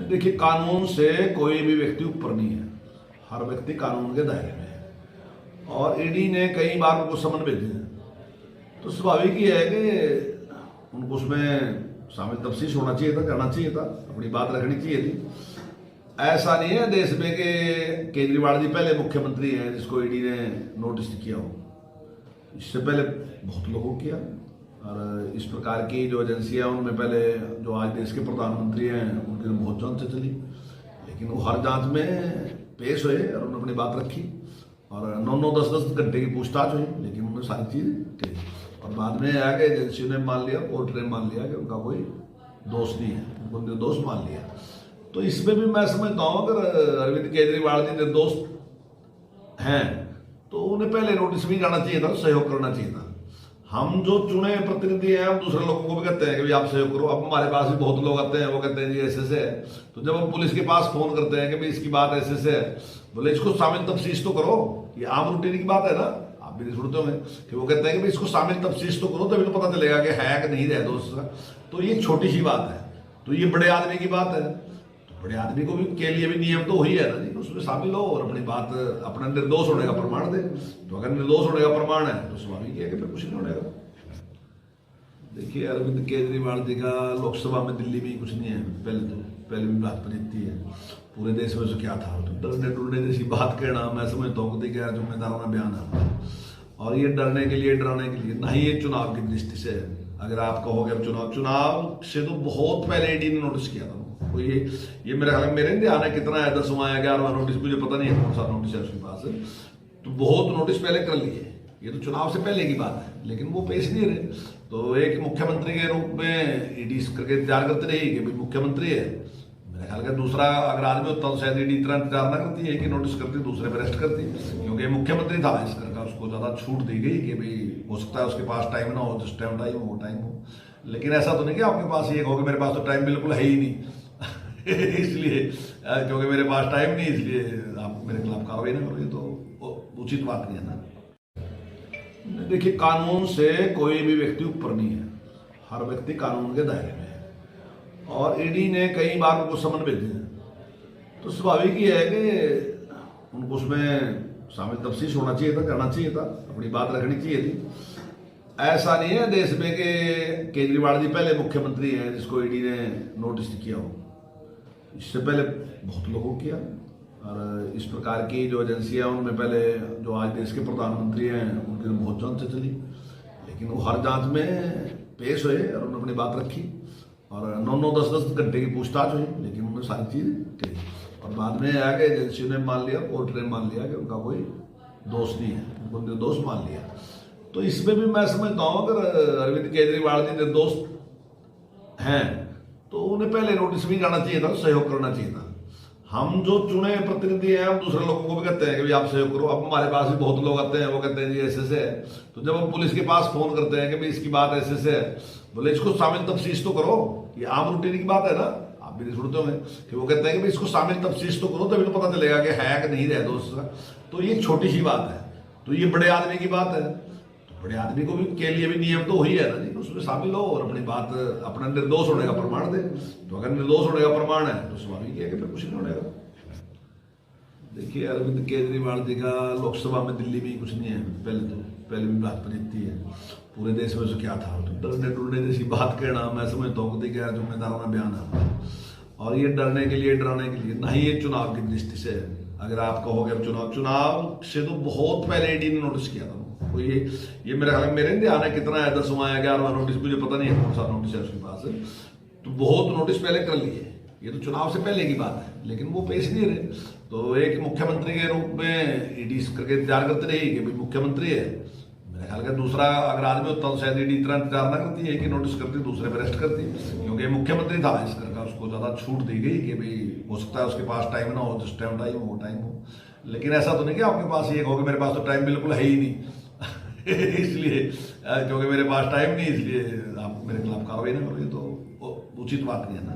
देखिए, कानून से कोई भी व्यक्ति ऊपर नहीं है। हर व्यक्ति कानून के दायरे में है और ईडी ने कई बार उनको समन भेजे हैं, तो स्वाभाविक ही है कि उनको उसमें शामिल तफ्तीश होना चाहिए था, जाना चाहिए था, अपनी बात रखनी चाहिए थी। ऐसा नहीं है देश में कि केजरीवाल जी पहले मुख्यमंत्री हैं जिसको ईडी ने नोटिस किया हो। इससे पहले बहुत लोगों को किया और इस प्रकार की जो एजेंसियां उनमें पहले जो आज देश के प्रधानमंत्री हैं उनकी बहुत जांच चली, लेकिन वो हर जांच में पेश हुए और उन्होंने अपनी बात रखी और 9-9, 10-10 घंटे की पूछताछ हुई, लेकिन उन्होंने सारी चीज़ की और बाद में आगे एजेंसियों ने मान लिया, कोर्ट ने मान लिया कि उनका कोई दोष नहीं है, उनको निर्दोष मान लिया। तो इसमें भी मैं समझता हूँ अगर अरविंद केजरीवाल जी निर्दोष हैं तो उन्हें पहले नोटिस भी जाना चाहिए था, सहयोग करना चाहिए था। हम जो चुने प्रतिनिधि हैं, हम दूसरे लोगों को भी कहते हैं कि भाई आप सहयोग करो। अब हमारे पास भी बहुत लोग आते हैं, वो कहते हैं जी ऐसे से है, तो जब हम पुलिस के पास फोन करते हैं कि भाई इसकी बात ऐसे से है, बोले इसको शामिल तफ्तीश तो करो, ये आम रूटीन की बात है ना, आप भी नहीं सुनते होंगे कि वो कहते हैं कि भाई इसको शामिल तफ्तीश तो करो, तभी तो पता चलेगा कि है कि नहीं है दोस्त। तो ये छोटी सी बात है, तो ये बड़े आदमी की बात है, बड़े आदमी को भी के लिए भी नियम तो वही है ना जी, उसमें शामिल हो और अपनी बात, अपना निर्दोष होने का प्रमाण दे। तो अगर निर्दोष होने का प्रमाण है तो स्वाभाविक है कि फिर कुछ नहीं होने का। देखिए, अरविंद केजरीवाल जी का लोकसभा में दिल्ली में कुछ नहीं है, पहले भी बात बनती है, पूरे देश में तो क्या था, तो डरने डरने जैसी बात कहना मैं समझता हूँ कि क्या जिम्मेदाराना बयान है। और ये डरने के लिए, डराने के लिए ना ही ये चुनाव की दृष्टि से है। अगर आप कहोगे अब चुनाव से तो बहुत पहले ईडी ने नोटिस किया था, तो ये मेरे ख्याल में मेरे ध्यान है कितना है, 10वां या 11वां नोटिस, मुझे पता नहीं है कौन सा नोटिस है उसके पास, तो बहुत नोटिस पहले कर लिए। ये तो चुनाव से पहले की बात है, लेकिन वो पेश नहीं रहे। तो एक मुख्यमंत्री के रूप में ईडी करके इंतजार करते रही कि भाई मुख्यमंत्री है। मेरे ख्याल का दूसरा अगर आदमी होता तो शायद ईडी इतना इंतजार ना करती है कि नोटिस करती, दूसरे पर अरेस्ट करती, क्योंकि मुख्यमंत्री था इस करके उसको ज्यादा छूट दी गई कि भाई हो सकता है उसके पास टाइम ना हो, जिस टाइम टाइम हो। लेकिन ऐसा तो नहीं कि आपके पास ये कहोगे मेरे पास तो टाइम बिल्कुल है ही नहीं इसलिए क्योंकि मेरे पास टाइम नहीं, इसलिए आप मेरे खिलाफ कार्रवाई ना करोगे, तो उचित बात नहीं है ना। देखिए, कानून से कोई भी व्यक्ति ऊपर नहीं है। हर व्यक्ति कानून के दायरे में है और ईडी ने कई बार उनको समन भेजे हैं, तो स्वाभाविक ही है कि उनको उसमें शामिल तफ्तीश होना चाहिए था, जाना चाहिए था, अपनी बात रखनी चाहिए थी। ऐसा नहीं है देश में कि केजरीवाल जी पहले मुख्यमंत्री हैं जिसको ईडी ने नोटिस किया हो। इससे पहले बहुत लोगों को किया और इस प्रकार की जो एजेंसियां उनमें पहले जो आज देश के प्रधानमंत्री हैं उनकी बहुत जांच चली, लेकिन वो हर जांच में पेश हुए और उन्होंने अपनी बात रखी और 9-9, 10-10 घंटे की पूछताछ हुई, लेकिन उन्होंने सारी चीज़ की और बाद में आगे एजेंसियों ने मान लिया, कोर्ट ने मान लिया कि उनका कोई दोष नहीं है, उनको निर्दोष मान लिया। तो इसमें भी मैं समझता हूँ अगर अरविंद केजरीवाल जी निर्दोष हैं तो उन्हें पहले नोटिस भी जाना चाहिए था, सहयोग करना चाहिए था। हम जो चुने प्रतिनिधि हैं, हम दूसरे लोगों को भी कहते हैं कि भाई आप सहयोग करो। अब हमारे पास भी बहुत लोग आते हैं, वो कहते हैं जी ऐसे से है, तो जब हम पुलिस के पास फोन करते हैं कि भाई इसकी बात ऐसे से है, बोले इसको शामिल तफ्तीश तो करो, ये आम रूटीन की बात है ना, आप भी नहीं सुनते होंगे कि वो कहते हैं कि भाई इसको शामिल तफ्तीश तो करो, तभी तो पता चलेगा कि है कि नहीं है दोस्त। तो ये छोटी सी बात है, तो ये बड़े आदमी की बात है, बड़े आदमी को भी के लिए भी नियम तो वही है ना जी, उसमें शामिल हो और अपनी बात, अपना निर्दोष होने का प्रमाण दे। तो अगर निर्दोष होने का प्रमाण है तो स्वाभाविक है कि फिर कुछ नहीं होने का। देखिए, अरविंद केजरीवाल जी का लोकसभा में दिल्ली में कुछ नहीं है, पहले भी बात बनती है, पूरे देश में तो क्या था, तो डरने डरने जैसी बात कहना मैं समझता हूँ कि क्या जिम्मेदाराना बयान है। और ये डरने के लिए, डराने के लिए ना ही ये चुनाव की दृष्टि से है। अगर आप कहोगे अब चुनाव से तो बहुत पहले ईडी ने नोटिस किया था, तो ये मेरे ख्याल में मेरे ध्यान है कितना है, 10वां या 11वां नोटिस, मुझे पता नहीं है कौन सा नोटिस है उसके पास, तो बहुत नोटिस पहले कर लिए। ये तो चुनाव से पहले की बात है, लेकिन वो पेश नहीं रहे। तो एक मुख्यमंत्री के रूप में ईडी करके इंतजार करते रही कि भाई मुख्यमंत्री है। मेरे ख्याल का दूसरा अगर आदमी होता तो शायद ईडी इतना इंतजार ना करती है कि नोटिस करती, दूसरे पर अरेस्ट करती, क्योंकि मुख्यमंत्री था इस करके उसको ज्यादा छूट दी गई कि भाई हो सकता है उसके पास टाइम ना हो, जिस टाइम टाइम हो। लेकिन ऐसा तो नहीं कि आपके पास ये कहोगे मेरे पास तो टाइम बिल्कुल है ही नहीं इसलिए क्योंकि मेरे पास टाइम नहीं, इसलिए आप मेरे खिलाफ कार्रवाई ना करोगे, तो उचित बात नहीं है ना।